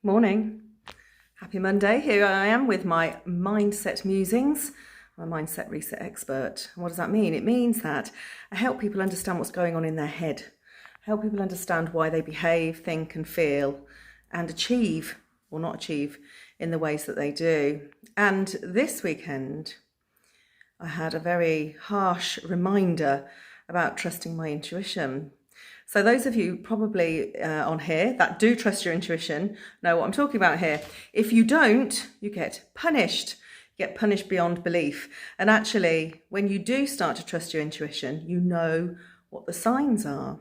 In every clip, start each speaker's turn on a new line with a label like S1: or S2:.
S1: Morning. Happy Monday. Here I am with my mindset musings. I'm a mindset reset expert. What does that mean? It means that I help people understand what's going on in their head, help people understand why they behave, think and feel and achieve or not achieve in the ways that they do. And this weekend, I had a very harsh reminder about trusting my intuition. So those of you probably on here that do trust your intuition know what I'm talking about here. If you don't, you get punished. You get punished beyond belief. And actually, when you do start to trust your intuition, you know what the signs are.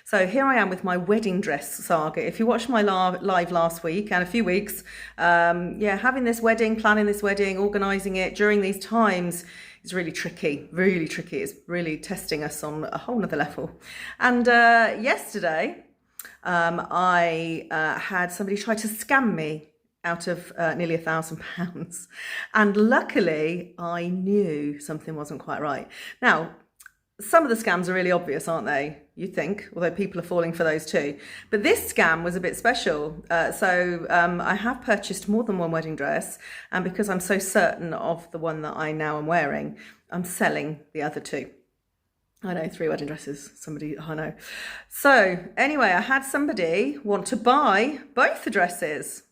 S1: So here I am with my wedding dress saga. If you watched my live last week and a few weeks, having this wedding, planning this wedding, organising it during these times is really tricky, really tricky. It's really testing us on a whole nother level. And yesterday, I had somebody try to scam me out of nearly £1,000. And luckily, I knew something wasn't quite right. Now, some of the scams are really obvious, aren't they? You think, although people are falling for those too. But this scam was a bit special. I have purchased more than one wedding dress. And because I'm so certain of the one that I now am wearing, I'm selling the other two. I know, 3 wedding dresses, I know. So anyway, I had somebody want to buy both the dresses.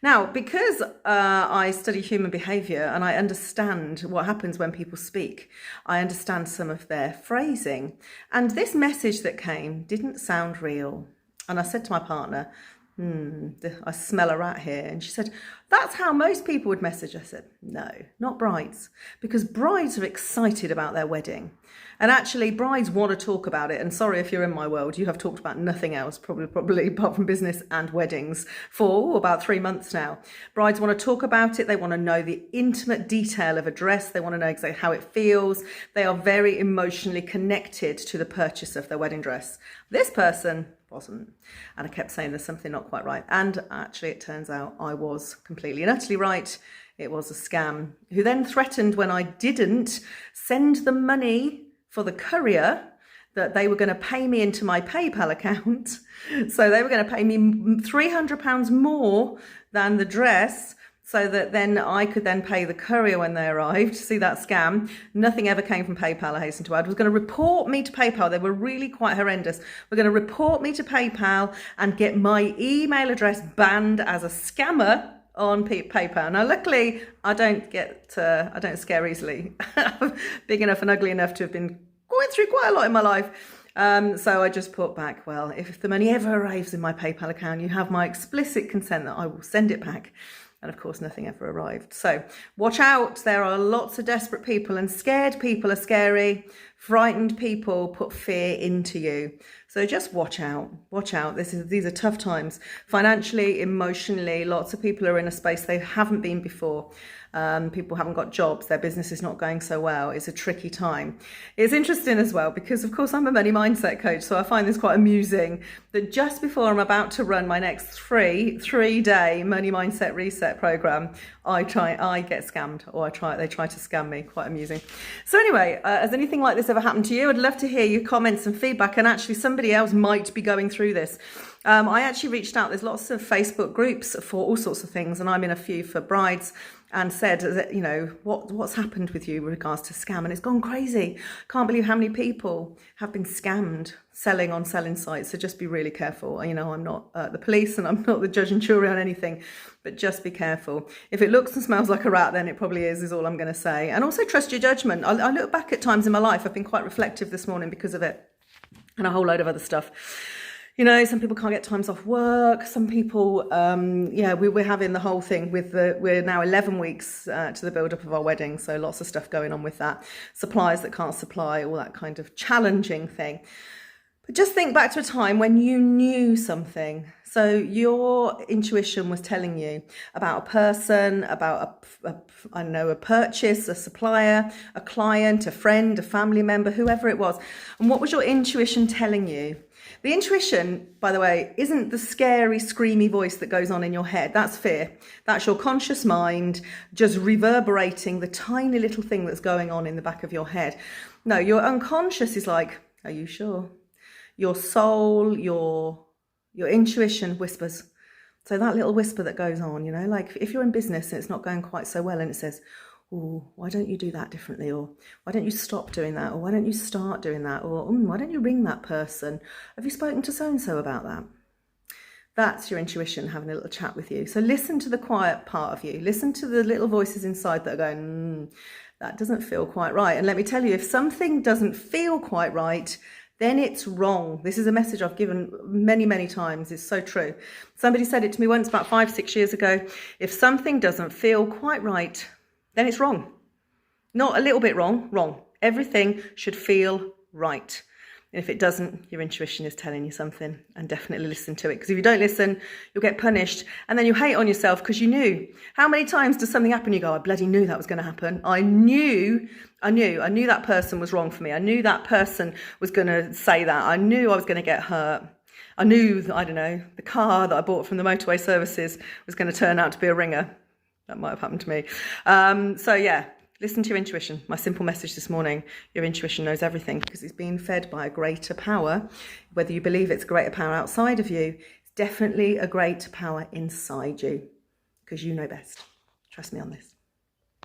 S1: Now, because I study human behaviour and I understand what happens when people speak, I understand some of their phrasing. And this message that came didn't sound real. And I said to my partner, I smell a rat here. And she said, that's how most people would message. I said, no, not brides, because brides are excited about their wedding. And actually, brides want to talk about it. And sorry if you're in my world, you have talked about nothing else, probably apart from business and weddings for about 3 months now. Brides want to talk about it. They want to know the intimate detail of a dress. They want to know exactly how it feels. They are very emotionally connected to the purchase of their wedding dress. This person wasn't. And I kept saying there's something not quite right. And actually, it turns out I was completely and utterly right. It was a scam, who then threatened when I didn't send the money for the courier that they were going to pay me into my PayPal account. So they were going to pay me £300 more than the dress, so that then I could then pay the courier when they arrived. See that scam? Nothing ever came from PayPal, I hasten to add. Was going to report me to PayPal. They were really quite horrendous. We're going to report me to PayPal and get my email address banned as a scammer on PayPal. Now, luckily, I don't scare easily. Big enough and ugly enough to have been going through quite a lot in my life. So I just put back, well, if the money ever arrives in my PayPal account, you have my explicit consent that I will send it back. And of course, nothing ever arrived. So watch out. There are lots of desperate people, and scared people are scary. Frightened people put fear into you. So just watch out. Watch out. These are tough times. Financially, emotionally, lots of people are in a space they haven't been before. People haven't got jobs. Their business is not going so well. It's a tricky time. It's interesting as well because, of course, I'm a money mindset coach. So I find this quite amusing that just before I'm about to run my next three-day money mindset reset program, I get scammed, or they try to scam me. Quite amusing. So anyway, has anything like this ever happened to you? I'd love to hear your comments and feedback. And actually, somebody else might be going through this. I actually reached out. There's lots of Facebook groups for all sorts of things, and I'm in a few for brides, and said that, what's happened with you with regards to scam, and it's gone crazy. Can't believe how many people have been scammed selling on selling sites. So just be really careful. I'm not the police, and I'm not the judge and jury on anything, but just be careful. If it looks and smells like a rat, then it probably is all I'm going to say. And also trust your judgment. I look back at times in my life. I've been quite reflective this morning because of it, and a whole load of other stuff. Some people can't get times off work. Some people, we're having the whole thing we're now 11 weeks to the build-up of our wedding. So lots of stuff going on with that. Suppliers that can't supply, all that kind of challenging thing. But just think back to a time when you knew something. So your intuition was telling you about a person, about a purchase, a supplier, a client, a friend, a family member, whoever it was. And what was your intuition telling you? The intuition, by the way, isn't the scary, screamy voice that goes on in your head. That's fear. That's your conscious mind just reverberating the tiny little thing that's going on in the back of your head. No, your unconscious is like, are you sure? Your soul, your intuition whispers, So that little whisper that goes on, you know, like if you're in business and it's not going quite so well and it says, oh, why don't you do that differently? Or why don't you stop doing that? Or why don't you start doing that? Or why don't you ring that person? Have you spoken to so-and-so about that? That's your intuition having a little chat with you. So listen to the quiet part of you. Listen to the little voices inside that are going, that doesn't feel quite right. And let me tell you, if something doesn't feel quite right, then it's wrong. This is a message I've given many, many times. It's so true. Somebody said it to me once about 5-6 years ago. If something doesn't feel quite right, then it's wrong. Not a little bit wrong, wrong. Everything should feel right. And if it doesn't, your intuition is telling you something, and definitely listen to it. Because if you don't listen, you'll get punished. And then you hate on yourself because you knew. How many times does something happen? You go, I bloody knew that was going to happen. I knew that person was wrong for me. I knew that person was going to say that. I knew I was going to get hurt. I knew, I don't know, the car that I bought from the motorway services was going to turn out to be a ringer. That might have happened to me. So yeah. Listen to your intuition. My simple message this morning, your intuition knows everything because it's being fed by a greater power. Whether you believe it's a greater power outside of you, it's definitely a greater power inside you because you know best. Trust me on this.